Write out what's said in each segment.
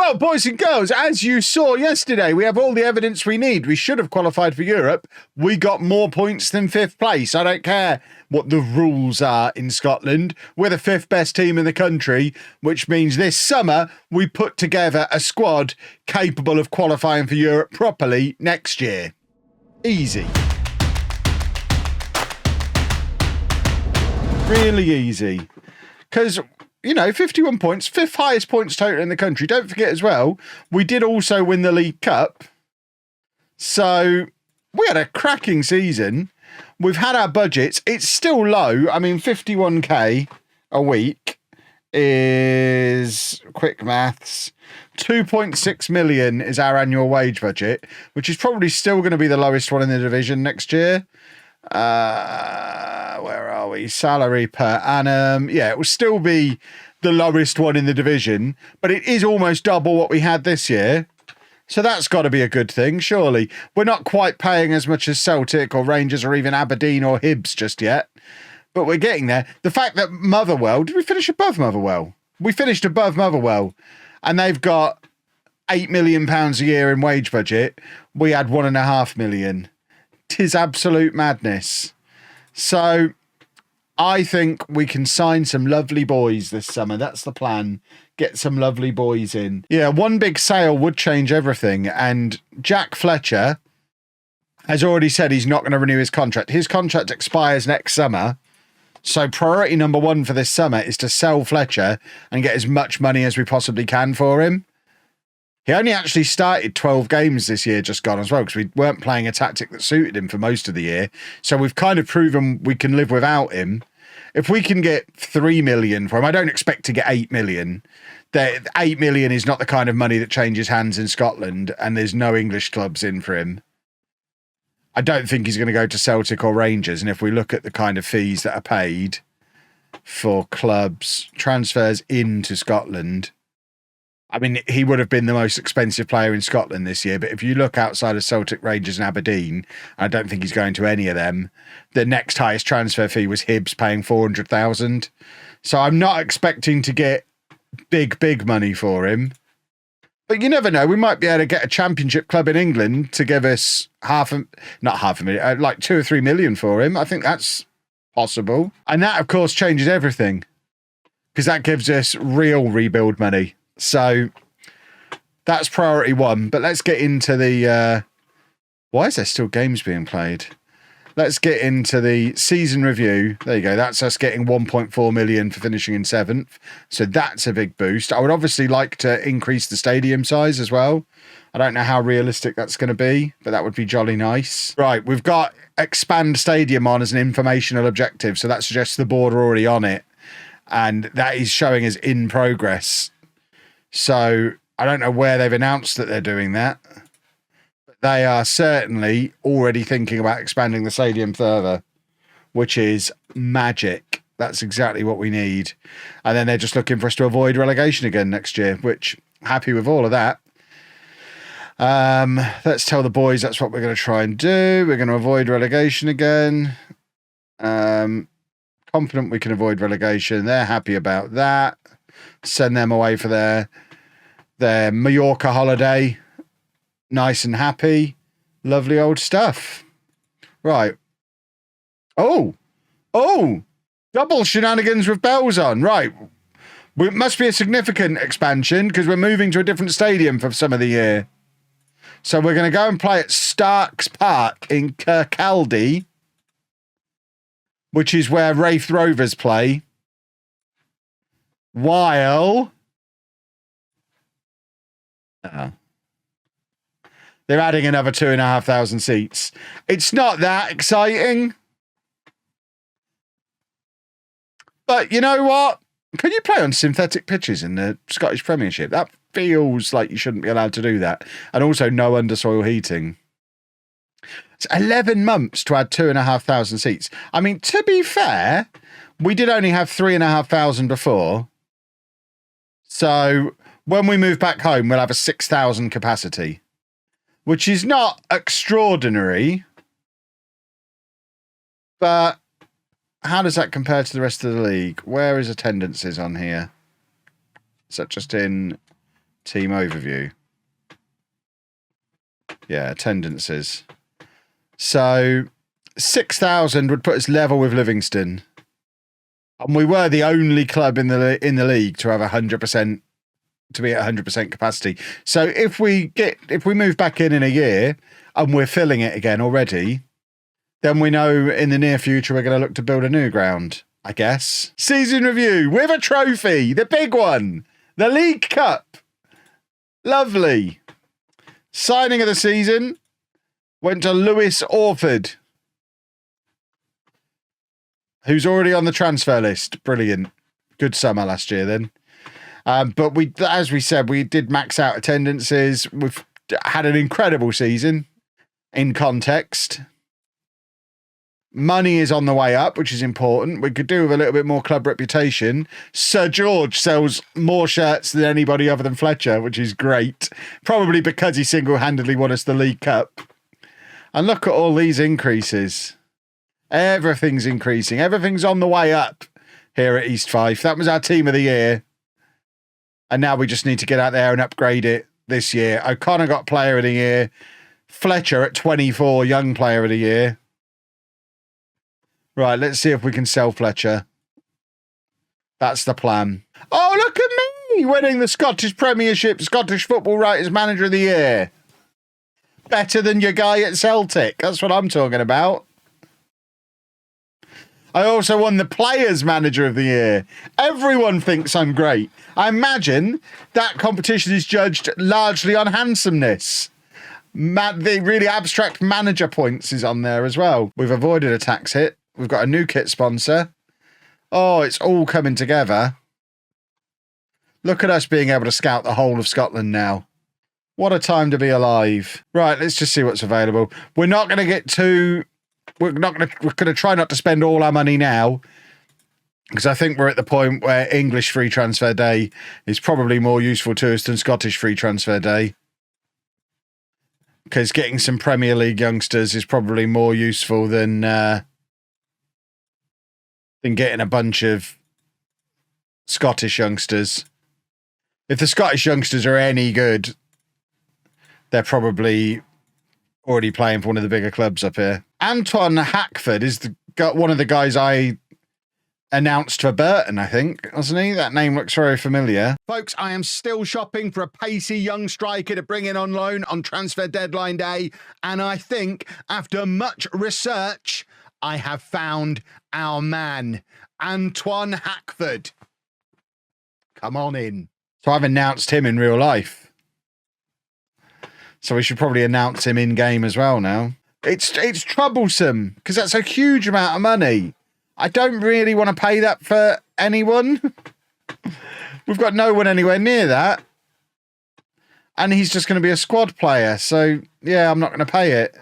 Well, boys and girls, as you saw yesterday, we have all the evidence we need. We should have qualified for Europe. We got more points than 5th place. I don't care what the rules are in Scotland. We're the 5th best team in the country, which means this summer we put together a squad capable of qualifying for Europe properly next year. Easy. Really easy. Because, you know, 51 points, 5th highest points total in the country. Don't forget as well, we did also win the League Cup. So we had a cracking season. We've had our budgets. It's still low. I mean, 51k a week is, quick maths, 2.6 million is our annual wage budget, which is probably still going to be the lowest one in the division next year. Where are we? Salary per annum. Yeah, it will still be the lowest one in the division, but it is almost double what we had this year. So that's got to be a good thing, surely. We're not quite paying as much as Celtic or Rangers or even Aberdeen or Hibs just yet, but we're getting there. The fact that Motherwell, did we finish above Motherwell? We finished above Motherwell, and they've got £8 million a year in wage budget. We had £1.5 million. 'Tis absolute madness. So I think we can sign some lovely boys this summer. That's the plan. Get some lovely boys in. Yeah, one big sale would change everything. And Jack Fletcher has already said he's not going to renew his contract. His contract expires next summer. So priority number one for this summer is to sell Fletcher and get as much money as we possibly can for him. He only actually started 12 games this year just gone as well, because we weren't playing a tactic that suited him for most of the year. So we've kind of proven we can live without him. If we can get 3 million for him, I don't expect to get 8 million. The 8 million is not the kind of money that changes hands in Scotland, and there's no English clubs in for him. I don't think he's going to go to Celtic or Rangers. And if we look at the kind of fees that are paid for clubs, transfers into Scotland, I mean, he would have been the most expensive player in Scotland this year. But if you look outside of Celtic, Rangers and Aberdeen, I don't think he's going to any of them. The next highest transfer fee was Hibs paying 400,000. So I'm not expecting to get big money for him. But you never know. We might be able to get a championship club in England to give us not half a million, like 2 or 3 million for him. I think that's possible. And that, of course, changes everything, because that gives us real rebuild money. So that's priority one. But let's get into the... why is there still games being played? Let's get into the season review. There you go. That's us getting 1.4 million for finishing in 7th. So that's a big boost. I would obviously like to increase the stadium size as well. I don't know how realistic that's going to be, but that would be jolly nice. Right, we've got expand stadium on as an informational objective. So that suggests the board are already on it. And that is showing as in progress. So I don't know where they've announced that they're doing that. They are certainly already thinking about expanding the stadium further, which is magic. That's exactly what we need. And then they're just looking for us to avoid relegation again next year, which, happy with all of that. Let's tell the boys that's what we're going to try and do. We're going to avoid relegation again. Confident we can avoid relegation. They're happy about that. Send them away for their Mallorca holiday. Nice and happy. Lovely old stuff. Right. Oh. Double shenanigans with bells on. Right. It must be a significant expansion, because we're moving to a different stadium for some of the year. So we're going to go and play at Starks Park in Kirkcaldy, which is where Wraith Rovers play. While... they're adding another 2,500 seats. It's not that exciting. But you know what? Can you play on synthetic pitches in the Scottish Premiership? That feels like you shouldn't be allowed to do that. And also no undersoil heating. It's 11 months to add 2,500 seats. I mean, to be fair, we did only have 3,500 before. So when we move back home, we'll have a 6,000 capacity, which is not extraordinary, but how does that compare to the rest of the league? Where is attendances on here? Is that just in Team overview. Yeah, attendances. So 6,000 would put us level with Livingston. And we were the only club in the league to have 100%, to be at 100% capacity. So if we move back in a year and we're filling it again already, then we know in the near future we're going to look to build a new ground, I guess. Season review with a trophy, the big one, the League Cup. Lovely. Signing of the season went to Lewis Orford, who's already on the transfer list. Brilliant. Good summer last year then. But we, as we said, we did max out attendances. We've had an incredible season in context. Money is on the way up, which is important. We could do with a little bit more club reputation. Sir George sells more shirts than anybody other than Fletcher, which is great. Probably because he single-handedly won us the League Cup. And look at all these increases. Everything's increasing. Everything's on the way up here at East Fife. That was our team of the year. And now we just need to get out there and upgrade it this year. O'Connor got player of the year. Fletcher at 24, young player of the year. Right, let's see if we can sell Fletcher. That's the plan. Oh, look at me winning the Scottish Premiership, Scottish Football Writers Manager of the Year. Better than your guy at Celtic. That's what I'm talking about. I also won the Players Manager of the Year. Everyone thinks I'm great. I imagine that competition is judged largely on handsomeness. The really abstract manager points is on there as well. We've avoided a tax hit. We've got a new kit sponsor. Oh, it's all coming together. Look at us being able to scout the whole of Scotland now. What a time to be alive. Right, let's just see what's available. We're not going to get too... We're going to try not to spend all our money now, because I think we're at the point where English free transfer day is probably more useful to us than Scottish free transfer day. Because getting some Premier League youngsters is probably more useful than getting a bunch of Scottish youngsters. If the Scottish youngsters are any good, they're probably already playing for one of the bigger clubs up here. Anton Hackford is one of the guys I announced for Burton, I think, wasn't he? That name looks very familiar. Folks, I am still shopping for a pacey young striker to bring in on loan on transfer deadline day, and I think after much research, I have found our man, Antoine Hackford. Come on in. So I've announced him in real life. So we should probably announce him in game as well now. It's troublesome because that's a huge amount of money. I don't really want to pay that for anyone. We've got no one anywhere near that. And he's just going to be a squad player. So, yeah, I'm not going to pay it.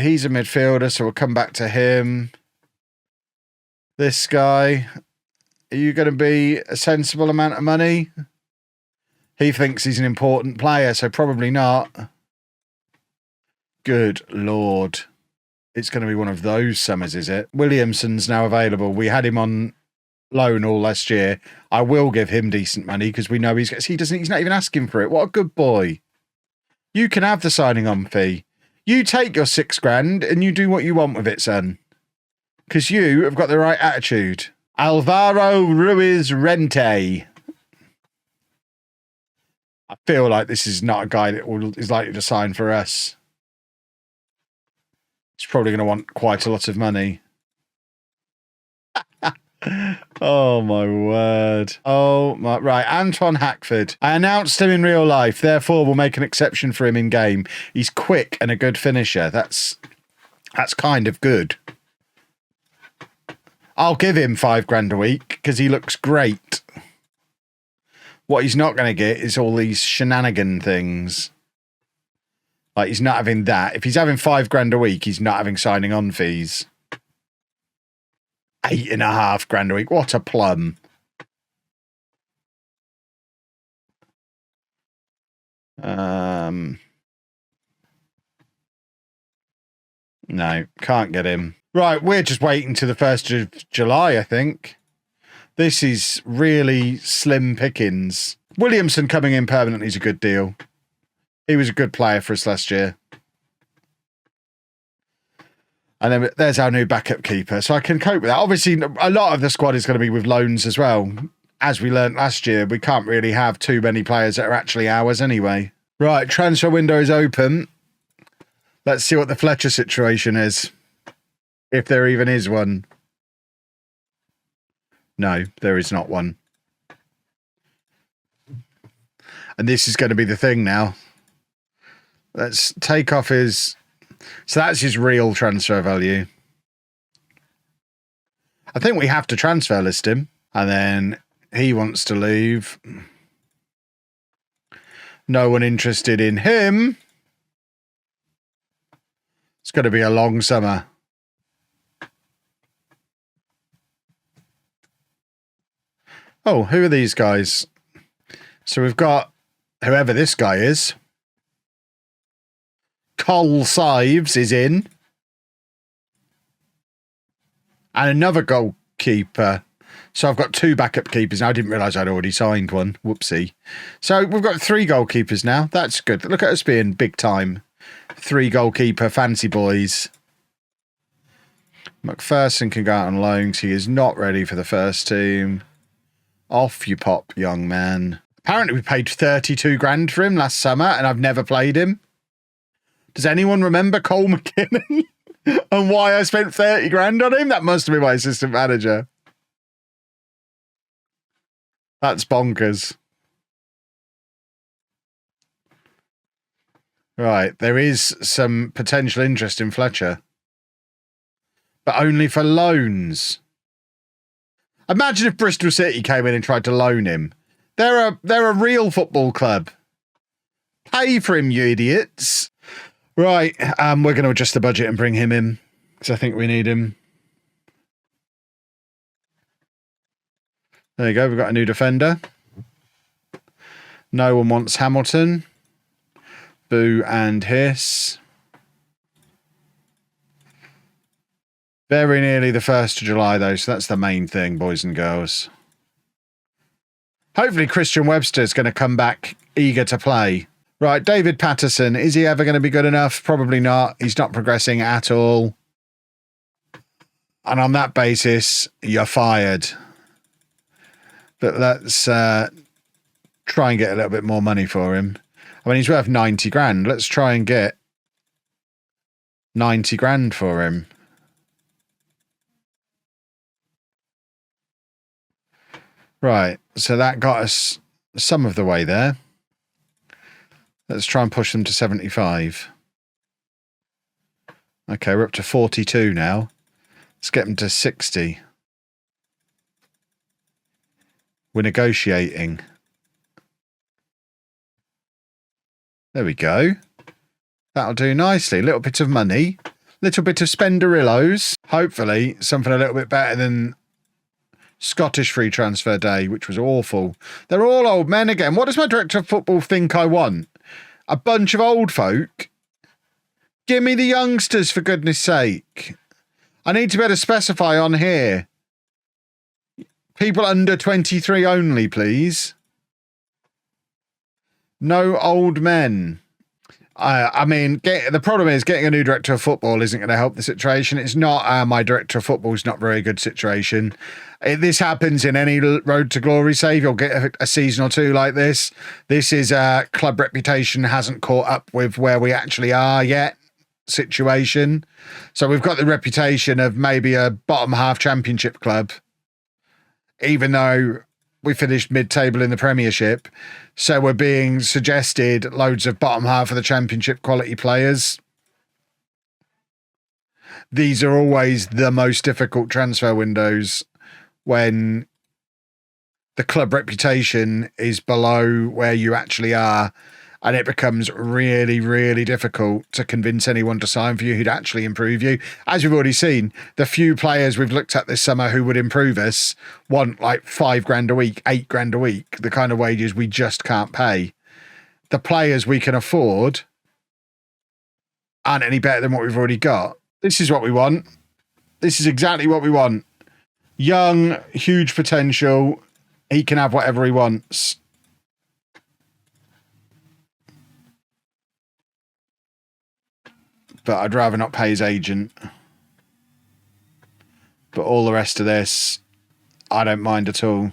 He's a midfielder, so we'll come back to him. This guy. Are you going to be a sensible amount of money? He thinks he's an important player, so probably not. Good Lord. It's going to be one of those summers, is it? Williamson's now available. We had him on loan all last year. I will give him decent money because we know he's not even asking for it. What a good boy. You can have the signing on fee. You take your $6,000 and you do what you want with it, son. Because you have got the right attitude. Alvaro Ruiz Rente. I feel like this is not a guy that is likely to sign for us. He's probably going to want quite a lot of money. Oh, my word. Oh, my... Right, Anton Hackford. I announced him in real life, therefore we'll make an exception for him in game. He's quick and a good finisher. That's kind of good. I'll give him $5,000 a week because he looks great. What he's not going to get is all these shenanigan things. Like, he's not having that. If he's having $5,000 a week, he's not having signing on fees. $8,500 a week. What a plum. No, can't get him. Right, we're just waiting to the 1st of July, I think. This is really slim pickings. Williamson coming in permanently is a good deal. He was a good player for us last year. And then there's our new backup keeper. So I can cope with that. Obviously, a lot of the squad is going to be with loans as well. As we learnt last year, we can't really have too many players that are actually ours anyway. Right, transfer window is open. Let's see what the Fletcher situation is. If there even is one. No, there is not one. And this is going to be the thing now. Let's take off his... So that's his real transfer value. I think we have to transfer list him. And then he wants to leave. No one interested in him. It's going to be a long summer. Oh, who are these guys? So we've got whoever this guy is. Cole Sives is in. And another goalkeeper. So I've got 2 backup keepers now. I didn't realise I'd already signed one. Whoopsie. So we've got 3 goalkeepers now. That's good. Look at us being big time. 3 goalkeeper fancy boys. McPherson can go out on loans. He is not ready for the first team. Off you pop, young man. Apparently we paid 32 grand for him last summer and I've never played him. Does anyone remember Cole McKinnon and why I spent 30 grand on him? That must have been my assistant manager. That's bonkers. Right, there is some potential interest in Fletcher. But only for loans. Imagine if Bristol City came in and tried to loan him. They're a real football club. Pay for him, you idiots. Right, we're going to adjust the budget and bring him in. Because I think we need him. There you go, we've got a new defender. No one wants Hamilton. Boo and hiss. Very nearly the 1st of July, though, so that's the main thing, boys and girls. Hopefully Christian Webster's going to come back eager to play. Right, David Patterson, is he ever going to be good enough? Probably not. He's not progressing at all. And on that basis, you're fired. But let's try and get a little bit more money for him. I mean, he's worth 90 grand. Let's try and get 90 grand for him. Right, so that got us some of the way there. Let's try and push them to 75. Okay, we're up to 42 now. Let's get them to 60. We're negotiating. There we go. That'll do nicely. A little bit of money. Little bit of spenderillos. Hopefully something a little bit better than Scottish free transfer day, which was awful. They're all old men again. What does my director of football think I want? A bunch of old folk? Give me the youngsters, for goodness sake. I need to be able to specify on here. People under 23 only, please. No old men. I mean, the problem is getting a new director of football isn't going to help the situation. It's not my director of football is not a very good situation. This happens in any road to glory save. You'll get a season or two like this. This is club reputation hasn't caught up with where we actually are yet situation. So we've got the reputation of maybe a bottom half championship club, even though we finished mid-table in the Premiership. So we're being suggested loads of bottom half of the championship quality players. These are always the most difficult transfer windows when the club reputation is below where you actually are. And it becomes really, really difficult to convince anyone to sign for you who'd actually improve you. As we've already seen, the few players we've looked at this summer who would improve us want like 5 grand a week, 8 grand a week, the kind of wages we just can't pay. The players we can afford aren't any better than what we've already got. This is what we want. This is exactly what we want. Young, huge potential. He can have whatever he wants. but I'd rather not pay his agent. But all the rest of this, I don't mind at all.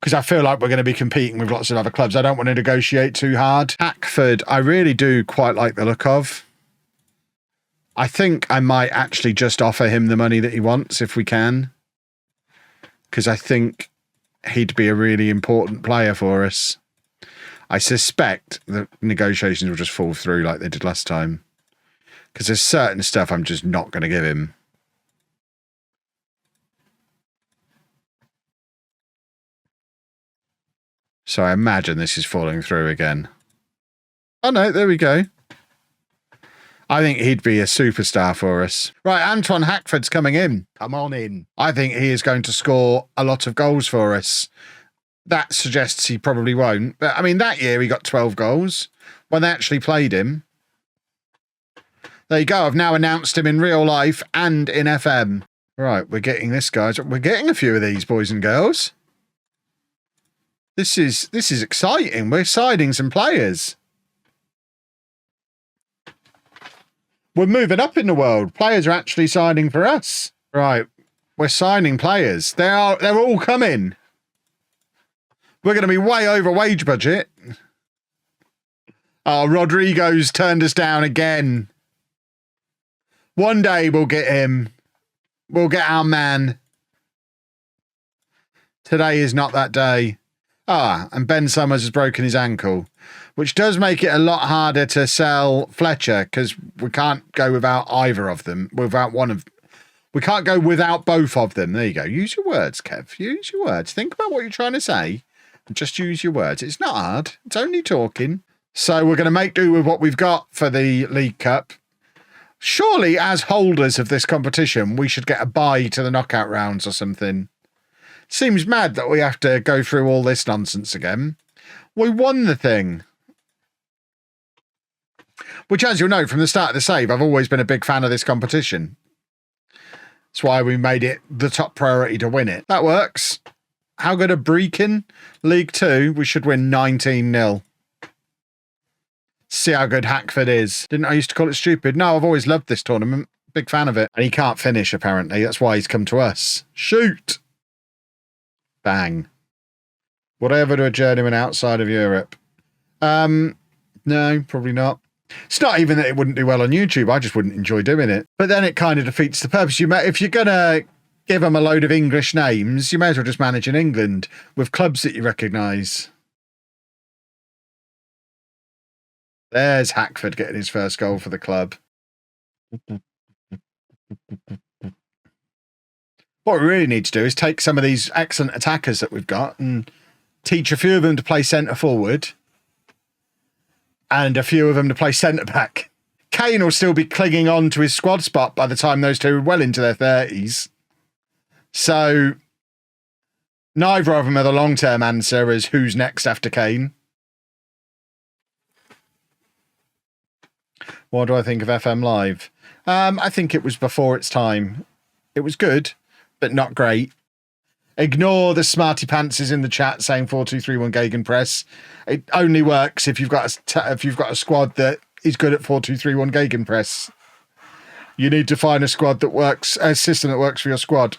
Because I feel like we're going to be competing with lots of other clubs. I don't want to negotiate too hard. Hackford, I really do quite like the look of. I think I might actually just offer him the money that he wants if we can. Because I think he'd be a really important player for us. I suspect the negotiations will just fall through like they did last time. Because there's certain stuff I'm just not going to give him. So I imagine this is falling through again. Oh no, there we go. I think he'd be a superstar for us. Right, Antoine Hackford's coming in. Come on in. I think he is going to score a lot of goals for us. That suggests he probably won't. But I mean, that year he got 12 goals when they actually played him. There you go. I've now announced him in real life and in FM. Right, we're getting this, guys. We're getting a few of these, boys and girls. This is exciting. We're signing some players. We're moving up in the world. Players are actually signing for us. Right, we're signing players. They're all coming. We're going to be way over wage budget. Oh, Rodrigo's turned us down again. One day we'll get him. We'll get our man. Today is not that day. Ah, and Ben Summers has broken his ankle, which does make it a lot harder to sell Fletcher because we can't go without either of them. Without one of, we can't go without both of them. There you go. Use your words, Kev. Use your words. Think about what you're trying to say and just use your words. It's not hard. It's only talking. So we're going to make do with what we've got for the League Cup. Surely, as holders of this competition, we should get a bye to the knockout rounds or something. Seems mad that we have to go through all this nonsense again. We won the thing. Which, as you'll know from the start of the save, I've always been a big fan of this competition. That's why we made it the top priority to win it. That works. How good are Brecon? League 2, we should win 19-0. See how good Hackford is. Didn't I used to call it stupid? No, I've always loved this tournament. Big fan of it. And he can't finish, apparently. That's why he's come to us. Shoot! Bang. Whatever to a journeyman outside of Europe. No, probably not. It's not even that it wouldn't do well on YouTube. I just wouldn't enjoy doing it. But then it kind of defeats the purpose. If you're going to give them a load of English names, you may as well just manage in England with clubs that you recognise. There's Hackford getting his first goal for the club. What we really need to do is take some of these excellent attackers that we've got and teach a few of them to play centre forward and a few of them to play centre back. Kane will still be clinging on to his squad spot by the time those two are well into their 30s. So neither of them are the long-term answer as who's next after Kane. What do I think of FM Live? I think it was before its time. It was good, but not great. Ignore the smarty pantses in the chat saying 4-2-3-1 Gegenpress. It only works if you've got a squad that is good at 4-2-3-1 Gegenpress. You need to find a squad that works, a system that works for your squad.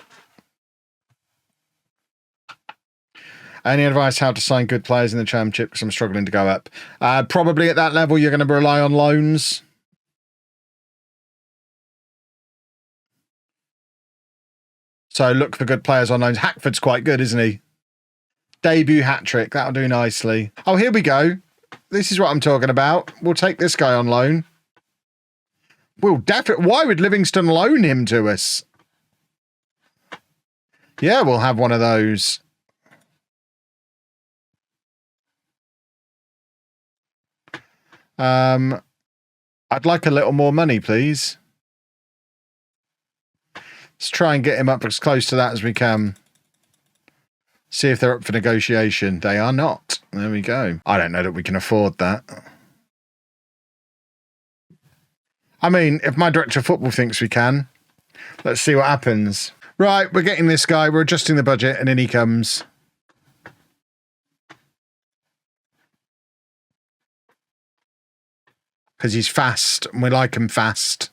Any advice how to sign good players in the Championship? Because I'm struggling to go up. Probably at that level, you're going to rely on loans. So look for good players on loans. Hackford's quite good, isn't he? Debut hat-trick. That'll do nicely. Oh, here we go. This is what I'm talking about. We'll take this guy on loan. We'll definitely... Why would Livingston loan him to us? Yeah, we'll have one of those. I'd like a little more money, please. Let's try and get him up as close to that as we can. See if they're up for negotiation. They are not. There we go. I don't know that we can afford that. I mean, if my director of football thinks we can, let's see what happens. Right, we're getting this guy. We're adjusting the budget, and in he comes. because he's fast and we like him fast.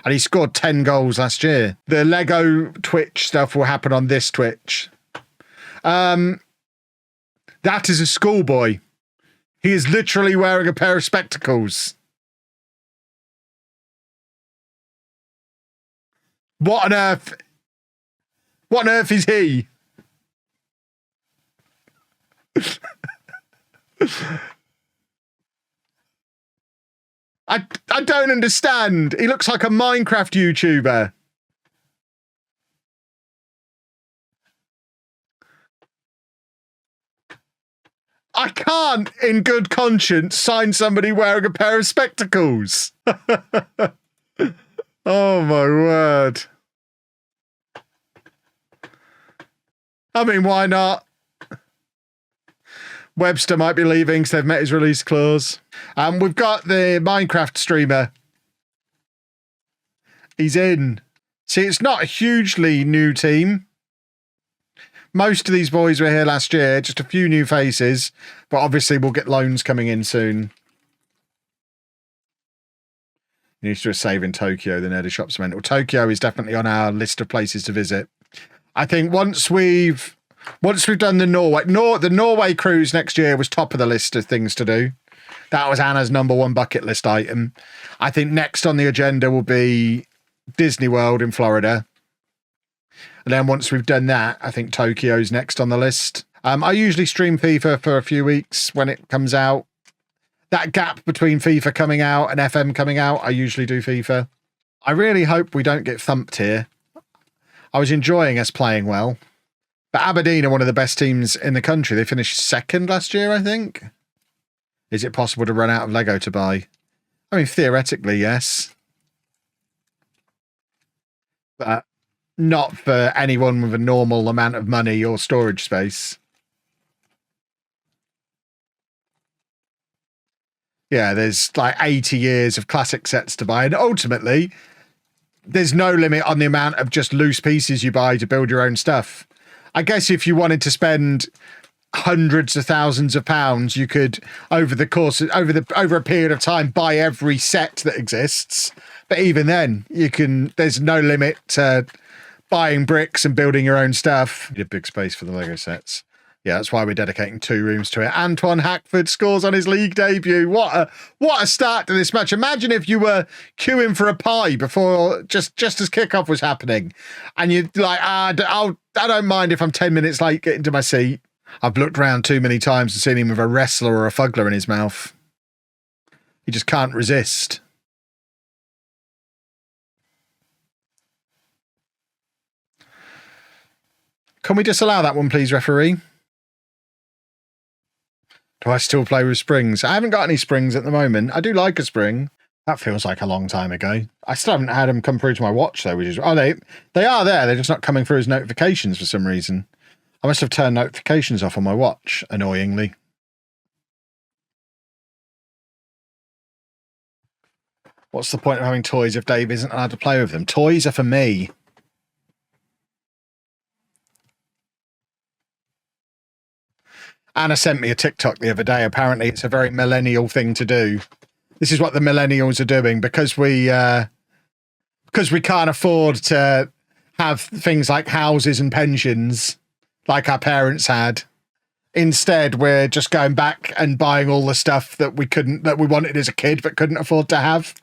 And he scored 10 goals last year. The Lego Twitch stuff will happen on this Twitch. That is a schoolboy. He is literally wearing a pair of spectacles. What on earth? What on earth is he? I don't understand. He looks like a Minecraft YouTuber. I can't, in good conscience, sign somebody wearing a pair of spectacles. Oh, my word. I mean, why not? Webster might be leaving because they've met his release clause. We've got the Minecraft streamer. He's in. See, it's not a hugely new team. Most of these boys were here last year, just a few new faces, but obviously we'll get loans coming in soon. You need to do a save in Tokyo, the Nerdy Shop's mental. Tokyo is definitely on our list of places to visit. I think once we've done the Norway cruise next year was top of the list of things to do. That was Anna's #1 bucket list item. I think next on the agenda will be Disney World in Florida. And then once we've done that, I think Tokyo's next on the list. I usually stream FIFA for a few weeks when it comes out. That gap between FIFA coming out and FM coming out, I usually do FIFA. I really hope we don't get thumped here. I was enjoying us playing well. But Aberdeen are one of the best teams in the country. They finished second last year, I think. Is it possible to run out of Lego to buy? I mean, theoretically, yes. But not for anyone with a normal amount of money or storage space. Yeah, there's like 80 years of classic sets to buy. And ultimately, there's no limit on the amount of just loose pieces you buy to build your own stuff. I guess if you wanted to spend hundreds of thousands of pounds, you could, over a period of time, buy every set that exists. But even then, there's no limit to buying bricks and building your own stuff. You need a big space for the Lego sets. Yeah, that's why we're dedicating 2 rooms to it. Antoine Hackford scores on his league debut. What a start to this match. Imagine if you were queuing for a pie before, just as kickoff was happening. And you're like, I don't mind if I'm 10 minutes late getting to my seat. I've looked around too many times and seen him with a wrestler or a fuggler in his mouth. He just can't resist. Can we disallow that one, please, referee? Do I still play with springs? I haven't got any springs at the moment. I do like a spring. That feels like a long time ago. I still haven't had them come through to my watch, though, which is... Oh, they are there. They're just not coming through as notifications for some reason. I must have turned notifications off on my watch, annoyingly. What's the point of having toys if Dave isn't allowed to play with them? Toys are for me. Anna sent me a TikTok the other day. Apparently, it's a very millennial thing to do. This is what the millennials are doing because we can't afford to have things like houses and pensions like our parents had. Instead, we're just going back and buying all the stuff that we wanted as a kid but couldn't afford to have.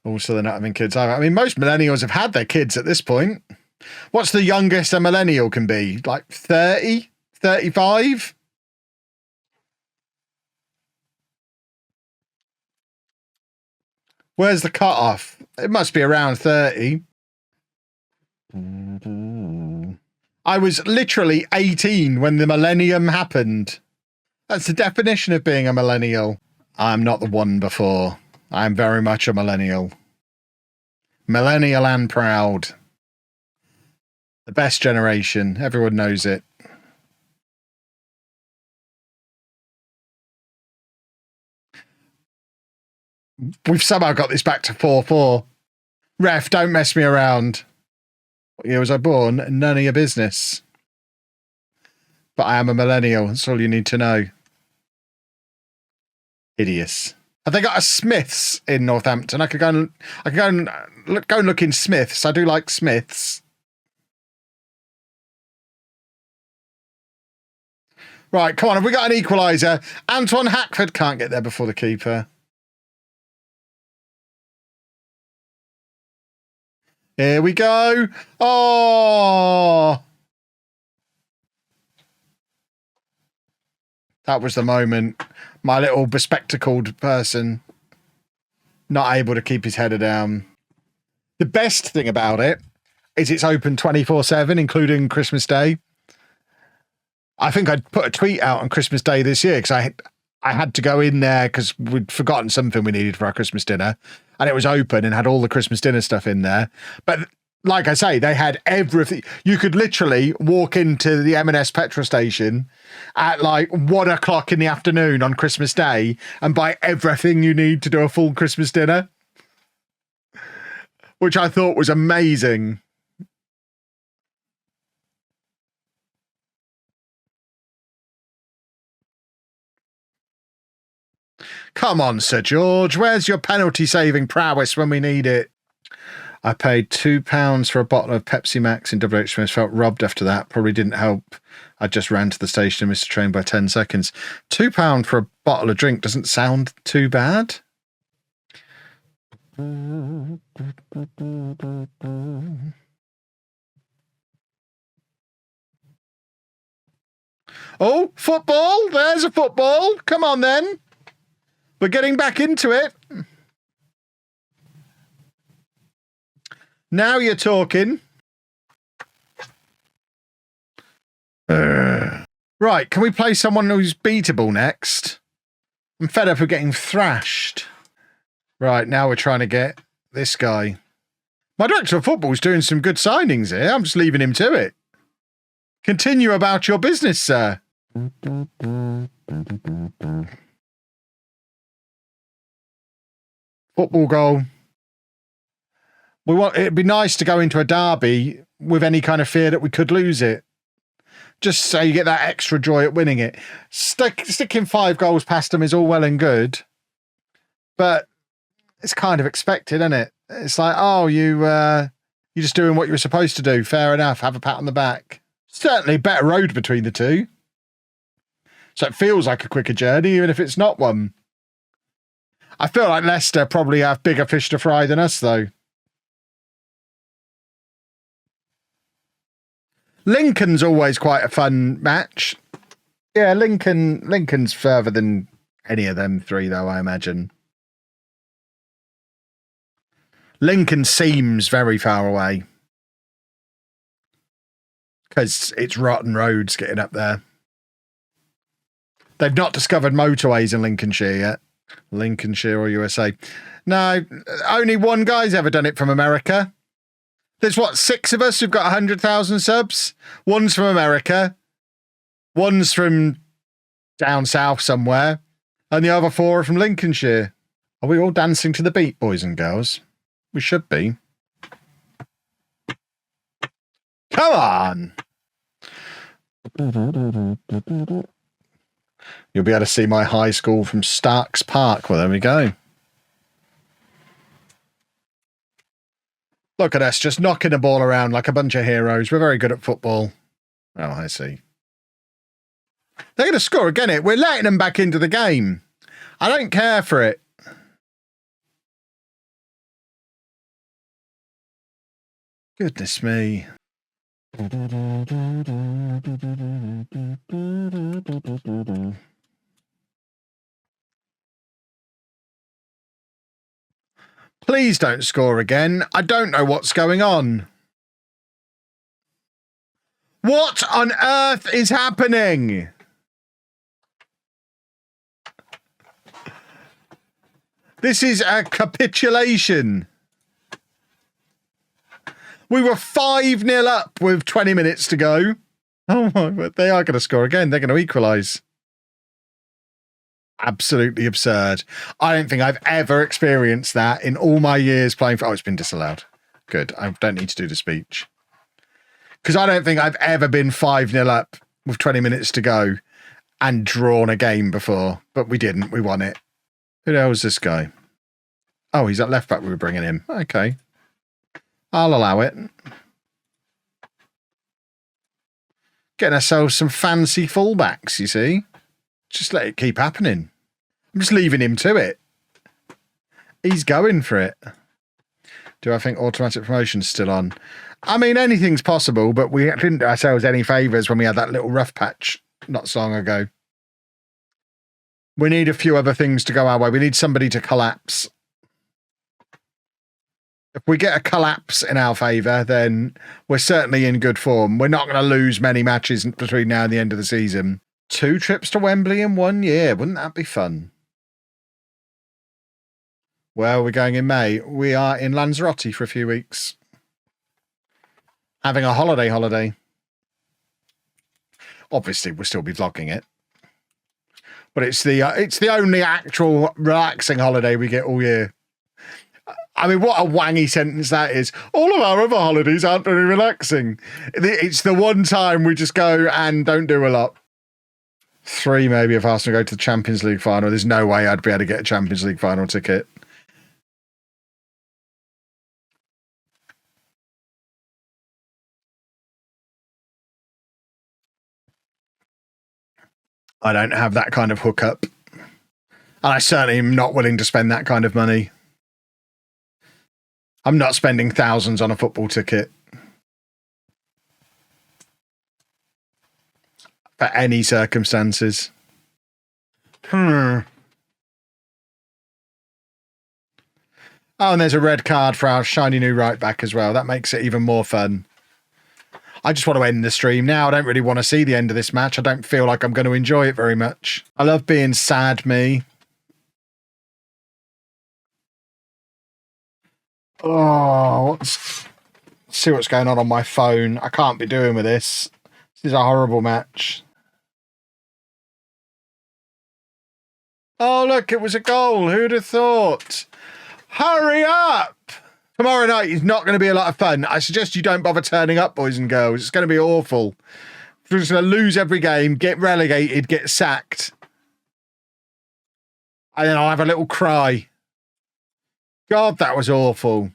Also, they're not having kids either. I mean, most millennials have had their kids at this point. What's the youngest a millennial can be? Like 30? 35? Where's the cutoff? It must be around 30. I was literally 18 when the millennium happened. That's the definition of being a millennial. I'm not the one before. I'm very much a millennial. Millennial and proud. The best generation. Everyone knows it. We've somehow got this back to 4-4. Ref, don't mess me around. What year was I born? None of your business. But I am a millennial. That's all you need to know. Hideous. Have they got a Smiths in Northampton? I could go and look in Smiths. I do like Smiths. Right, come on. Have we got an equaliser? Antoine Hackford can't get there before the keeper. Here we go. Oh! That was the moment. My little bespectacled person not able to keep his header down. The best thing about it is it's open 24/7, including Christmas Day. I think I'd put a tweet out on Christmas Day this year because I had to go in there because we'd forgotten something we needed for our Christmas dinner, and it was open and had all the Christmas dinner stuff in there. But like I say, they had everything. You could literally walk into the M&S petrol station at like 1 o'clock in the afternoon on Christmas Day and buy everything you need to do a full Christmas dinner, which I thought was amazing. Come on, Sir George. Where's your penalty-saving prowess when we need it? I paid £2 for a bottle of Pepsi Max in WH Smith. Felt robbed after that. Probably didn't help. I just ran to the station and missed the train by 10 seconds. £2 for a bottle of drink doesn't sound too bad. Oh, football. There's a football. Come on, then. We're getting back into it. Now you're talking. Right, can we play someone who's beatable next? I'm fed up of getting thrashed. Right, now we're trying to get this guy. My director of football's doing some good signings here. I'm just leaving him to it. Continue about your business, sir. Football goal. It'd be nice to go into a derby with any kind of fear that we could lose it. Just so you get that extra joy at winning it. Sticking 5 goals past them is all well and good, but it's kind of expected, isn't it? It's like, oh, you're just doing what you were supposed to do. Fair enough. Have a pat on the back. Certainly better road between the two. So it feels like a quicker journey, even if it's not one. I feel like Leicester probably have bigger fish to fry than us, though. Lincoln's always quite a fun match. Yeah, Lincoln's further than any of them three, though, I imagine. Lincoln seems very far away because it's rotten roads getting up there. They've not discovered motorways in Lincolnshire yet. Lincolnshire or USA. No, only one guy's ever done it from America. There's, 6 of us who've got 100,000 subs? One's from America. One's from down south somewhere. And the other 4 are from Lincolnshire. Are we all dancing to the beat, boys and girls? We should be. Come on! You'll be able to see my high school from Starks Park. Well, there we go. Look at us, just knocking the ball around like a bunch of heroes. We're very good at football. Oh, I see. They're going to score again. We're letting them back into the game. I don't care for it. Goodness me. Please don't score again. I don't know what's going on. What on earth is happening? This is a capitulation. We were 5-0 up with 20 minutes to go. Oh my, but they are going to score again. They're going to equalise. Absolutely absurd. I don't think I've ever experienced that in all my years playing for... Oh, it's been disallowed. Good. I don't need to do the speech. Because I don't think I've ever been 5-0 up with 20 minutes to go and drawn a game before. But we didn't. We won it. Who the hell is this guy? Oh, he's at left back we were bringing him. Okay. I'll allow it. Getting ourselves some fancy fullbacks, you see. Just let it keep happening. I'm just leaving him to it. He's going for it. Do I think automatic promotion's still on? I mean, anything's possible, but we didn't do ourselves any favours when we had that little rough patch not so long ago. We need a few other things to go our way. We need somebody to collapse. If we get a collapse in our favour, then we're certainly in good form. We're not going to lose many matches between now and the end of the season. 2 trips to Wembley in 1 year. Wouldn't that be fun? Where are we going in May? We are in Lanzarote for a few weeks. Having a holiday. Obviously, we'll still be vlogging it. But it's the only actual relaxing holiday we get all year. I mean, what a wangy sentence that is. All of our other holidays aren't very relaxing. It's the one time we just go and don't do a lot. 3 maybe if Arsenal go to the Champions League final. There's no way I'd be able to get a Champions League final ticket. I don't have that kind of hookup. And I certainly am not willing to spend that kind of money. I'm not spending thousands on a football ticket. For any circumstances. Oh, and there's a red card for our shiny new right back as well. That makes it even more fun. I just want to end the stream now. I don't really want to see the end of this match. I don't feel like I'm going to enjoy it very much. I love being sad, me. Oh, let's see what's going on my phone. I can't be doing with this. This is a horrible match. Oh, look, it was a goal. Who'd have thought? Hurry up! Tomorrow night is not going to be a lot of fun. I suggest you don't bother turning up, boys and girls. It's going to be awful. We're just going to lose every game, get relegated, get sacked. And then I'll have a little cry. God, that was awful.